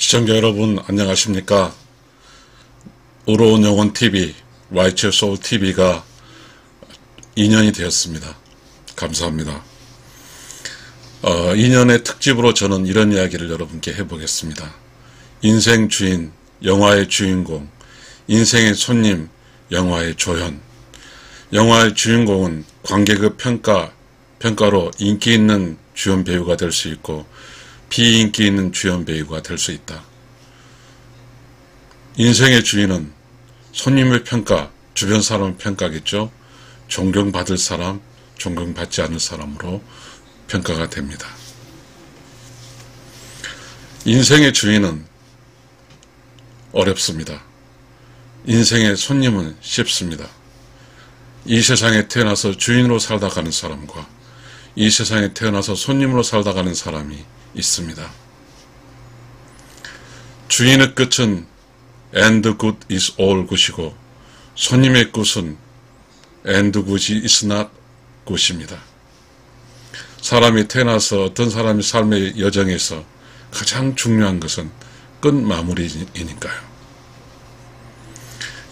시청자 여러분 안녕하십니까. 의로운 영혼TV, 와이츠 소울TV가 2년이 되었습니다. 감사합니다. 2년의 특집으로 저는 이런 이야기를 여러분께 해보겠습니다. 인생 주인, 영화의 주인공, 인생의 손님, 영화의 조연. 영화의 주인공은 관객의 평가로 인기 있는 주연 배우가 될 수 있고 비인기 있는 주연 배우가 될 수 있다. 인생의 주인은 손님의 평가, 주변 사람의 평가겠죠. 존경받을 사람, 존경받지 않을 사람으로 평가가 됩니다. 인생의 주인은 어렵습니다. 인생의 손님은 쉽습니다. 이 세상에 태어나서 주인으로 살다 가는 사람과 이 세상에 태어나서 손님으로 살다 가는 사람이 있습니다. 주인의 끝은 and good is all good이고 손님의 끝은 and good is not good입니다. 사람이 태어나서 어떤 사람이 삶의 여정에서 가장 중요한 것은 끝 마무리이니까요.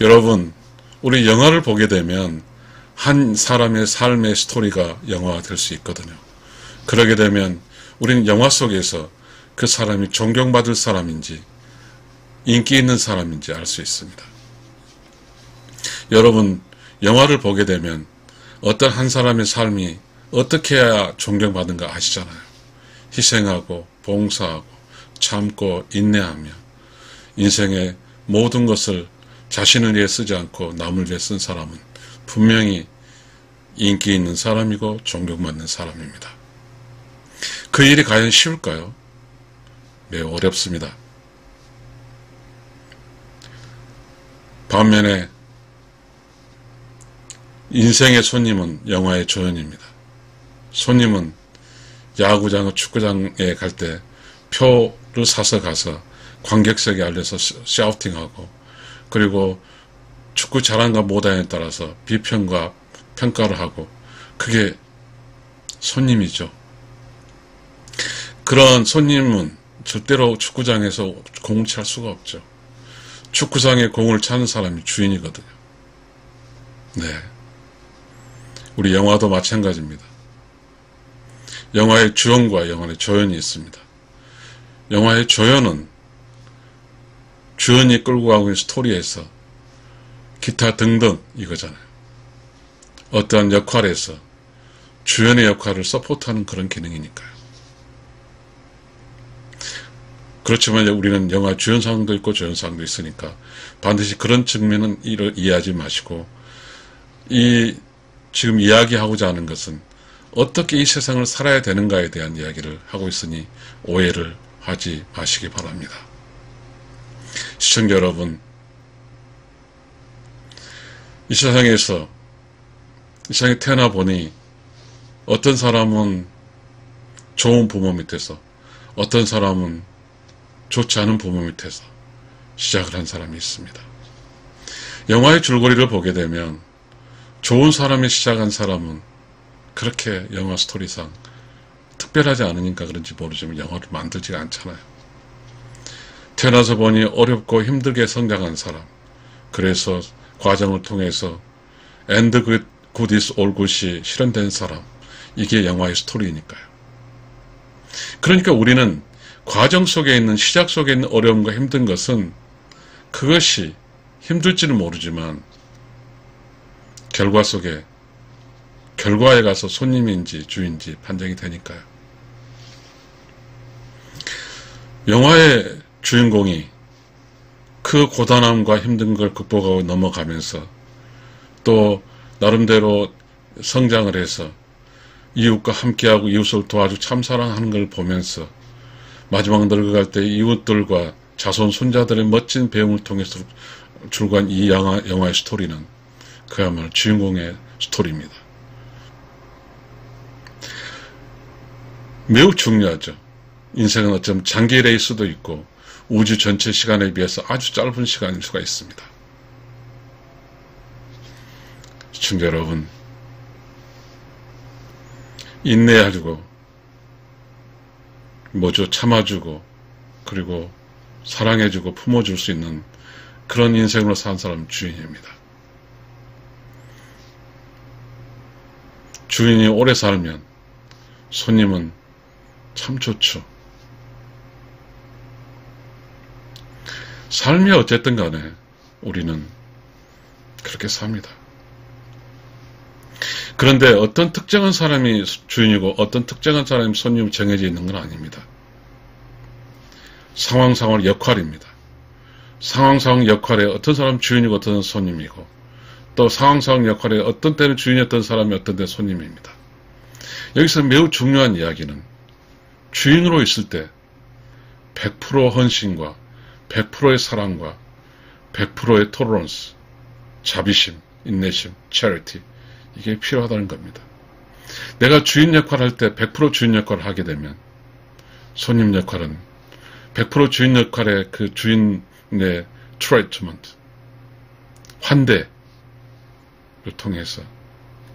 여러분, 우리 영화를 보게 되면 한 사람의 삶의 스토리가 영화가 될 수 있거든요. 그러게 되면 우리는 영화 속에서 그 사람이 존경받을 사람인지 인기 있는 사람인지 알 수 있습니다. 여러분, 영화를 보게 되면 어떤 한 사람의 삶이 어떻게 해야 존경받는가 아시잖아요. 희생하고 봉사하고 참고 인내하며 인생의 모든 것을 자신을 위해 쓰지 않고 남을 위해 쓴 사람은 분명히 인기 있는 사람이고 존경받는 사람입니다. 그 일이 과연 쉬울까요? 매우 어렵습니다. 반면에 인생의 손님은 영화의 조연입니다. 손님은 야구장, 축구장에 갈 때 표를 사서 가서 관객석에 앉아서 샤우팅하고 그리고 축구 잘한가 못하냐에 따라서 비평과 평가를 하고 그게 손님이죠. 그런 손님은 절대로 축구장에서 공을 찰 수가 없죠. 축구장에 공을 차는 사람이 주인이거든요. 네. 우리 영화도 마찬가지입니다. 영화의 주연과 영화의 조연이 있습니다. 영화의 조연은 주연이 끌고 가고 있는 스토리에서 기타 등등 이거잖아요. 어떠한 역할에서 주연의 역할을 서포트하는 그런 기능이니까요. 그렇지만 우리는 영화 주연상도 있고 조연상도 있으니까 반드시 그런 측면은 이해하지 마시고 지금 이야기하고자 하는 것은 어떻게 이 세상을 살아야 되는가에 대한 이야기를 하고 있으니 오해를 하지 마시기 바랍니다. 시청자 여러분, 이 세상에 태어나 보니 어떤 사람은 좋은 부모 밑에서 어떤 사람은 좋지 않은 부모 밑에서 시작을 한 사람이 있습니다. 영화의 줄거리를 보게 되면 좋은 사람이 시작한 사람은 그렇게 영화 스토리상 특별하지 않으니까 그런지 모르지만 영화를 만들지가 않잖아요. 태어나서 보니 어렵고 힘들게 성장한 사람, 그래서 과정을 통해서 and good is all good이 실현된 사람, 이게 영화의 스토리니까요. 그러니까 우리는 과정 속에 있는, 시작 속에 있는 어려움과 힘든 것은 그것이 힘들지는 모르지만 결과에 가서 손님인지 주인지 판정이 되니까요. 영화의 주인공이 그 고단함과 힘든 걸 극복하고 넘어가면서 또 나름대로 성장을 해서 이웃과 함께하고 이웃을 도와주고 참사랑하는 걸 보면서 마지막 늙어갈 때 이웃들과 자손 손자들의 멋진 배움을 통해서 출간 이 영화의 스토리는 그야말로 주인공의 스토리입니다. 매우 중요하죠. 인생은 어쩌면 장기 레이스도 있고 우주 전체 시간에 비해서 아주 짧은 시간일 수가 있습니다. 시청자 여러분, 인내하고 참아주고 그리고 사랑해주고 품어줄 수 있는 그런 인생으로 산 사람은 주인입니다. 주인이 오래 살면 손님은 참 좋죠. 삶이 어쨌든 간에 우리는 그렇게 삽니다. 그런데 어떤 특정한 사람이 주인이고 어떤 특정한 사람이 손님이 정해져 있는 건 아닙니다. 상황 역할입니다. 상황 역할에 어떤 사람은 주인이고 어떤 사람은 손님이고 또 상황 역할에 어떤 때는 주인이었던 사람이 어떤 때는 손님입니다. 여기서 매우 중요한 이야기는 주인으로 있을 때 100% 헌신과 100%의 사랑과 100%의 토러런스, 자비심, 인내심, charity 이게 필요하다는 겁니다. 내가 주인 역할을 할 때 100% 주인 역할을 하게 되면 손님 역할은 100% 주인 역할의 그 주인의 트리트먼트, 환대를 통해서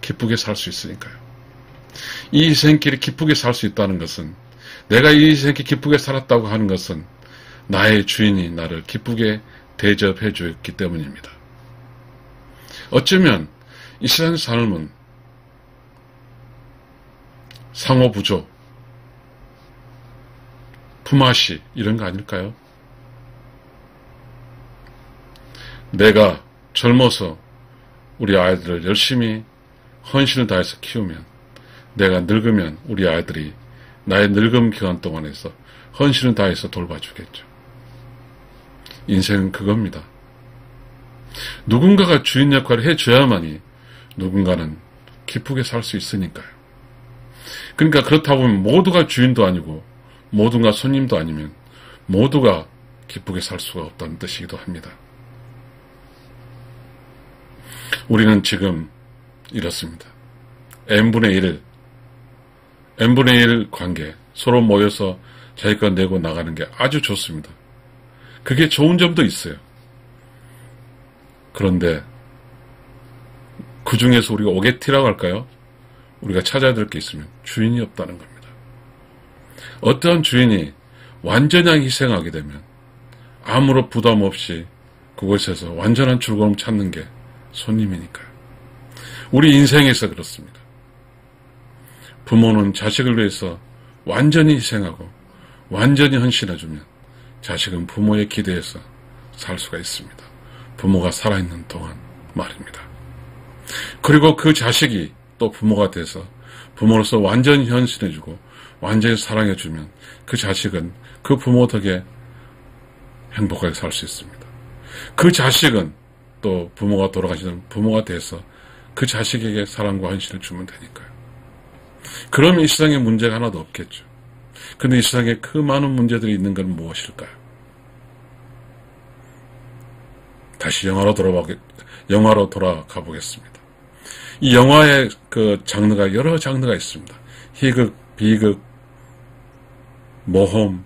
기쁘게 살 수 있으니까요. 이 인생길이 기쁘게 살 수 있다는 것은 내가 이 인생길 기쁘게 살았다고 하는 것은 나의 주인이 나를 기쁘게 대접해 주었기 때문입니다. 어쩌면 이 세상 삶은 상호부조, 품앗이 이런 거 아닐까요? 내가 젊어서 우리 아이들을 열심히 헌신을 다해서 키우면 내가 늙으면 우리 아이들이 나의 늙음 기간 동안에서 헌신을 다해서 돌봐주겠죠. 인생은 그겁니다. 누군가가 주인 역할을 해줘야만이 누군가는 기쁘게 살 수 있으니까요. 그러니까 그렇다 보면 모두가 주인도 아니고 모두가 손님도 아니면 모두가 기쁘게 살 수가 없다는 뜻이기도 합니다. 우리는 지금 이렇습니다. n분의 1 관계, 서로 모여서 자기 것 내고 나가는 게 아주 좋습니다. 그게 좋은 점도 있어요. 그런데 그 중에서 우리가 오게티라고 할까요? 우리가 찾아야 될 게 있으면 주인이 없다는 겁니다. 어떠한 주인이 완전히 희생하게 되면 아무런 부담 없이 그곳에서 완전한 즐거움을 찾는 게 손님이니까요. 우리 인생에서 그렇습니다. 부모는 자식을 위해서 완전히 희생하고 완전히 헌신해주면 자식은 부모의 기대에서 살 수가 있습니다. 부모가 살아있는 동안 말입니다. 그리고 그 자식이 또 부모가 돼서 부모로서 완전히 헌신해주고 완전히 사랑해주면 그 자식은 그 부모 덕에 행복하게 살 수 있습니다. 그 자식은 또 부모가 돌아가시는 부모가 돼서 그 자식에게 사랑과 헌신을 주면 되니까요. 그러면 이 세상에 문제가 하나도 없겠죠. 근데 이 세상에 그 많은 문제들이 있는 건 무엇일까요? 다시 영화로 돌아가 보겠습니다. 이 영화의 그 장르가 여러 장르가 있습니다. 희극, 비극, 모험,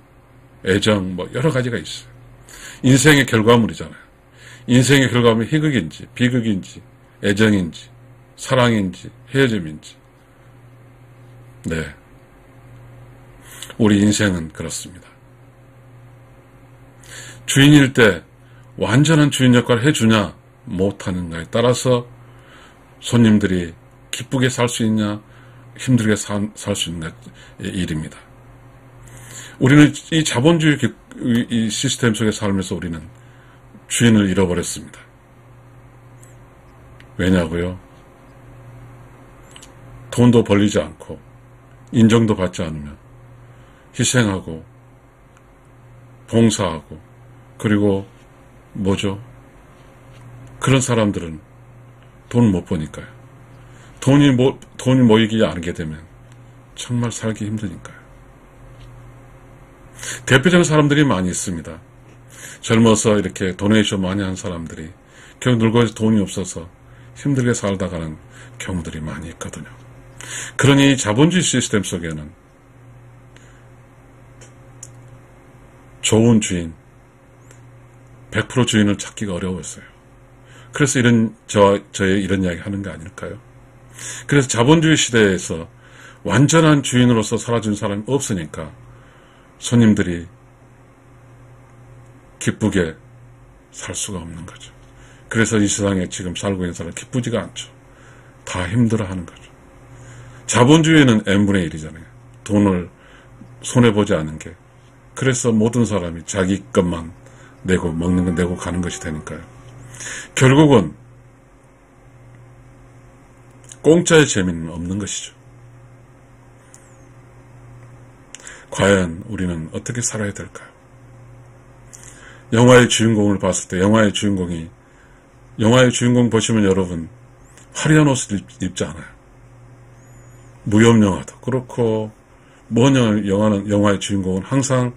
애정, 뭐 여러 가지가 있어요. 인생의 결과물이잖아요. 인생의 결과물이 희극인지, 비극인지, 애정인지, 사랑인지, 헤어짐인지. 네. 우리 인생은 그렇습니다. 주인일 때 완전한 주인 역할을 해주냐, 못하는가에 따라서 손님들이 기쁘게 살 수 있냐, 힘들게 살 수 있느냐의 일입니다. 우리는 이 자본주의 이 시스템 속에 살면서 우리는 주인을 잃어버렸습니다. 왜냐고요? 돈도 벌리지 않고 인정도 받지 않으면 희생하고 봉사하고 그리고 뭐죠? 그런 사람들은 돈을 못 버니까요. 돈이 모이지 않게 되면 정말 살기 힘드니까요. 대표적인 사람들이 많이 있습니다. 젊어서 이렇게 도네이션 많이 한 사람들이 결국 늙어서 돈이 없어서 힘들게 살다가는 경우들이 많이 있거든요. 그러니 자본주의 시스템 속에는 좋은 주인, 100% 주인을 찾기가 어려웠어요. 그래서 저의 이런 이야기 하는 게 아닐까요? 그래서 자본주의 시대에서 완전한 주인으로서 살아준 사람이 없으니까 손님들이 기쁘게 살 수가 없는 거죠. 그래서 이 세상에 지금 살고 있는 사람은 기쁘지가 않죠. 다 힘들어하는 거죠. 자본주의는 n분의 1이잖아요. 돈을 손해보지 않은 게. 그래서 모든 사람이 자기 것만 내고 먹는 거 내고 가는 것이 되니까요. 결국은 공짜의 재미는 없는 것이죠. 과연 우리는 어떻게 살아야 될까요? 영화의 주인공을 봤을 때 영화의 주인공 보시면 여러분 화려한 옷을 입지 않아요. 무협영화도 그렇고 영화의 주인공은 항상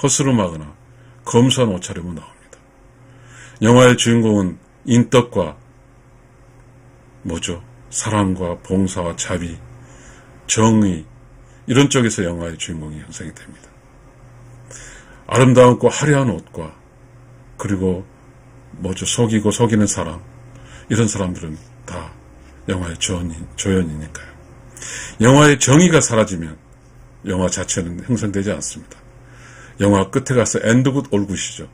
허스름하거나 검소한 옷차림으로 나옵니다. 영화의 주인공은 인덕과 사랑과 봉사와 자비, 정의 이런 쪽에서 영화의 주인공이 형성이 됩니다. 아름다움과 화려한 옷과 그리고 속이고 속이는 사람 이런 사람들은 다 영화의 조연이니까요. 영화의 정의가 사라지면 영화 자체는 형성되지 않습니다. 영화 끝에 가서 엔드굿 올굿이죠.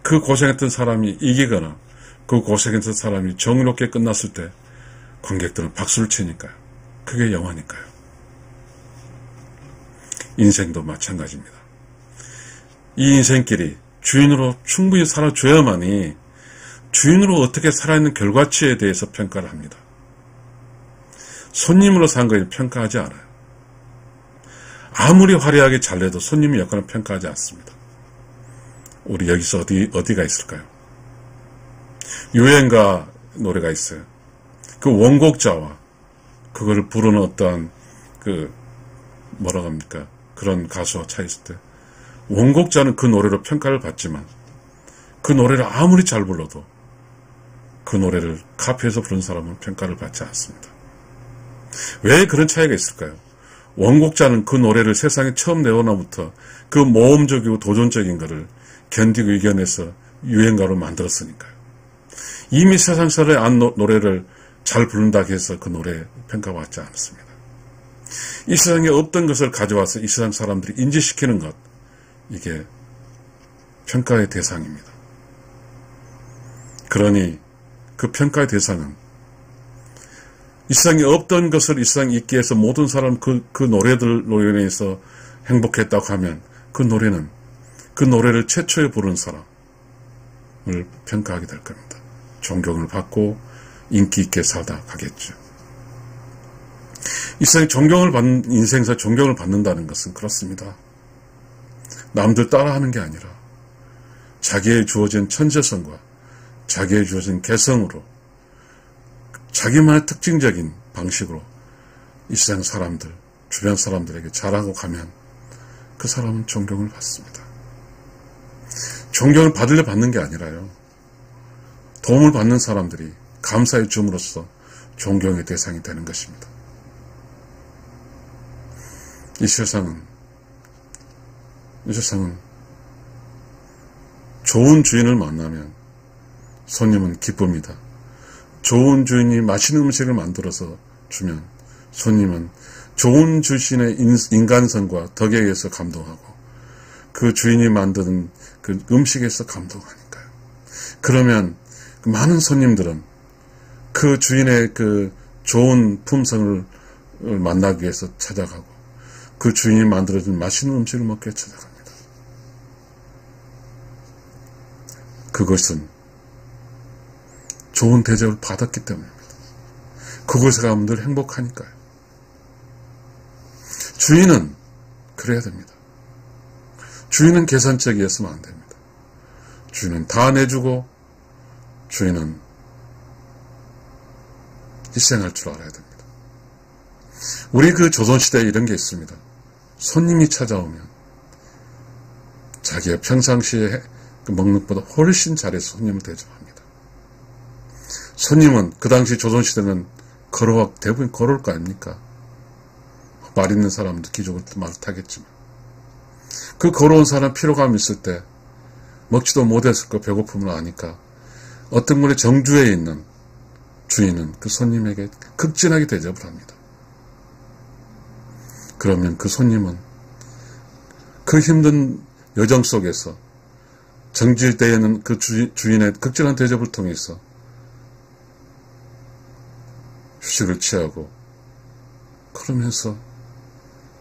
그 고생했던 사람이 이기거나 그 고생했던 사람이 정의롭게 끝났을 때 관객들은 박수를 치니까요. 그게 영화니까요. 인생도 마찬가지입니다. 이 인생길이 주인으로 충분히 살아줘야만이 주인으로 어떻게 살아있는 결과치에 대해서 평가를 합니다. 손님으로 산 것을 평가하지 않아요. 아무리 화려하게 잘해도 손님의 역할은 평가하지 않습니다. 우리 여기서 어디가 있을까요? 유행가 노래가 있어요. 그 원곡자와 그걸 부르는 어떠한 그런 가수와 차이있을 때 원곡자는 그 노래로 평가를 받지만 그 노래를 아무리 잘 불러도 그 노래를 카피해서 부른 사람은 평가를 받지 않습니다. 왜 그런 차이가 있을까요? 원곡자는 그 노래를 세상에 처음 내어나부터 그 모험적이고 도전적인 것을 견디고 이겨내서 유행가로 만들었으니까요. 이미 세상사를 안 노래를 잘 부른다고 해서 그 노래 평가받지 않습니다. 이 세상에 없던 것을 가져와서 이 세상 사람들이 인지시키는 것, 이게 평가의 대상입니다. 그러니 그 평가의 대상은 이 세상에 없던 것을 이 세상에 있게 해서 모든 사람 그 노래들로 인해서 행복했다고 하면 그 노래를 최초에 부른 사람을 평가하게 될 겁니다. 존경을 받고 인기 있게 살다 가겠죠. 이 세상에 인생에서 존경을 받는다는 것은 그렇습니다. 남들 따라하는 게 아니라 자기의 주어진 천재성과 자기의 주어진 개성으로 자기만의 특징적인 방식으로 이 세상 사람들, 주변 사람들에게 잘하고 가면 그 사람은 존경을 받습니다. 존경을 받으려 받는 게 아니라요. 도움을 받는 사람들이 감사해 줌으로써 존경의 대상이 되는 것입니다. 이 세상은 좋은 주인을 만나면 손님은 기쁩니다. 좋은 주인이 맛있는 음식을 만들어서 주면 손님은 좋은 주인의 인간성과 덕에 의해서 감동하고 그 주인이 만드는 그 음식에서 감동하니까요. 그러면 많은 손님들은 그 주인의 그 좋은 품성을 만나기 위해서 찾아가고 그 주인이 만들어준 맛있는 음식을 먹기 위해 찾아갑니다. 그것은 좋은 대접을 받았기 때문입니다. 그곳에 가면 늘 행복하니까요. 주인은 그래야 됩니다. 주인은 계산적이었으면 안 됩니다. 주인은 다 내주고 주인은 희생할 줄 알아야 됩니다. 우리 그 조선시대에 이런 게 있습니다. 손님이 찾아오면 자기가 평상시에 먹는 것보다 훨씬 잘해서 손님을 대접합니다. 손님은 그 당시 조선시대는 대부분 걸어올 거 아닙니까? 말 있는 사람도 귀족은 말을 타겠지만 그 걸어온 사람 피로감이 있을 때 먹지도 못했을 거 배고픔을 아니까 어떤 분의 정주에 있는 주인은 그 손님에게 극진하게 대접을 합니다. 그러면 그 손님은 그 힘든 여정 속에서 정지일 때에는 그 주인의 극진한 대접을 통해서 휴식을 취하고 그러면서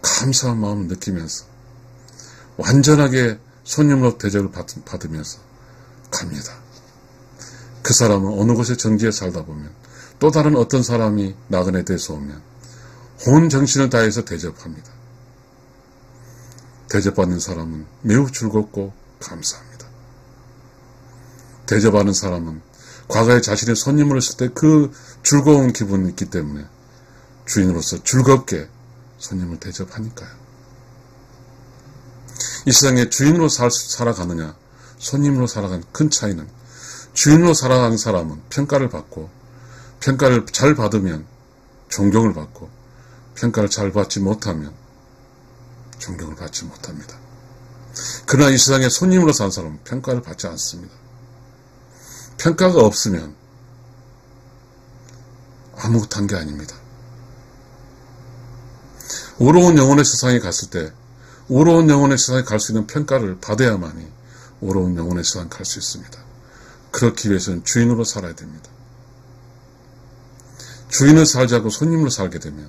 감사한 마음을 느끼면서 완전하게 손님으로 대접을 받으면서 갑니다. 그 사람은 어느 곳에 정지에 살다 보면 또 다른 어떤 사람이 나그네 돼서 오면 온 정신을 다해서 대접합니다. 대접받는 사람은 매우 즐겁고 감사합니다. 대접하는 사람은 과거에 자신의 손님으로 있을 때 그 즐거운 기분이 있기 때문에 주인으로서 즐겁게 손님을 대접하니까요. 이 세상에 주인으로 살아가느냐 손님으로 살아가는 큰 차이는 주인으로 살아가는 사람은 평가를 받고 평가를 잘 받으면 존경을 받고 평가를 잘 받지 못하면 존경을 받지 못합니다. 그러나 이 세상에 손님으로 사는 사람은 평가를 받지 않습니다. 평가가 없으면 아무것도 한 게 아닙니다. 의로운 영혼의 세상에 갔을 때 의로운 영혼의 세상에 갈 수 있는 평가를 받아야만이 의로운 영혼의 세상에 갈 수 있습니다. 그렇기 위해서는 주인으로 살아야 됩니다. 주인을 살지 않고 손님으로 살게 되면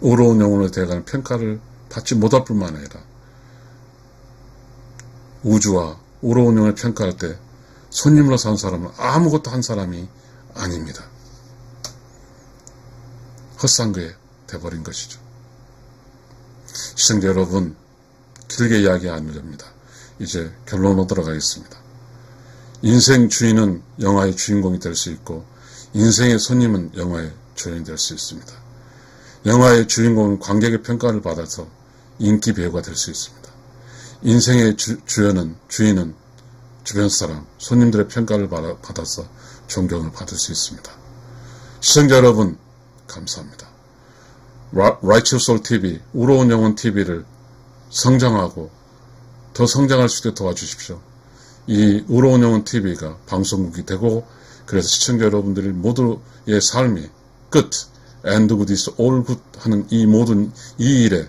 의로운 영혼에 대한 평가를 받지 못할 뿐만 아니라 우주와 의로운 영혼을 평가할 때 손님으로 사는 사람은 아무것도 한 사람이 아닙니다. 헛산거에 돼버린 것이죠. 시청자 여러분, 길게 이야기 안 하렵니다. 이제 결론으로 들어가겠습니다. 인생 주인은 영화의 주인공이 될 수 있고 인생의 손님은 영화의 주인이 될 수 있습니다. 영화의 주인공은 관객의 평가를 받아서 인기 배우가 될 수 있습니다. 인생의 주인은 주변 사람, 손님들의 평가를 받아서 존경을 받을 수 있습니다. 시청자 여러분, 감사합니다. Righteous Soul TV, 의로운 영혼 TV를 성장하고 더 성장할 수 있게 도와주십시오. 이 의로운 영혼 TV가 방송국이 되고 그래서 시청자 여러분들이 모두의 삶이 끝, end good is all good 하는 이 모든 이 일에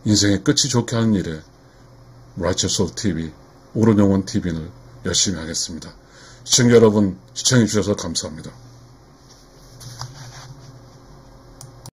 인생의 끝이 좋게 하는 일에 Righteous Soul TV, 의로운 영혼 TV를 열심히 하겠습니다. 시청자 여러분 시청해 주셔서 감사합니다.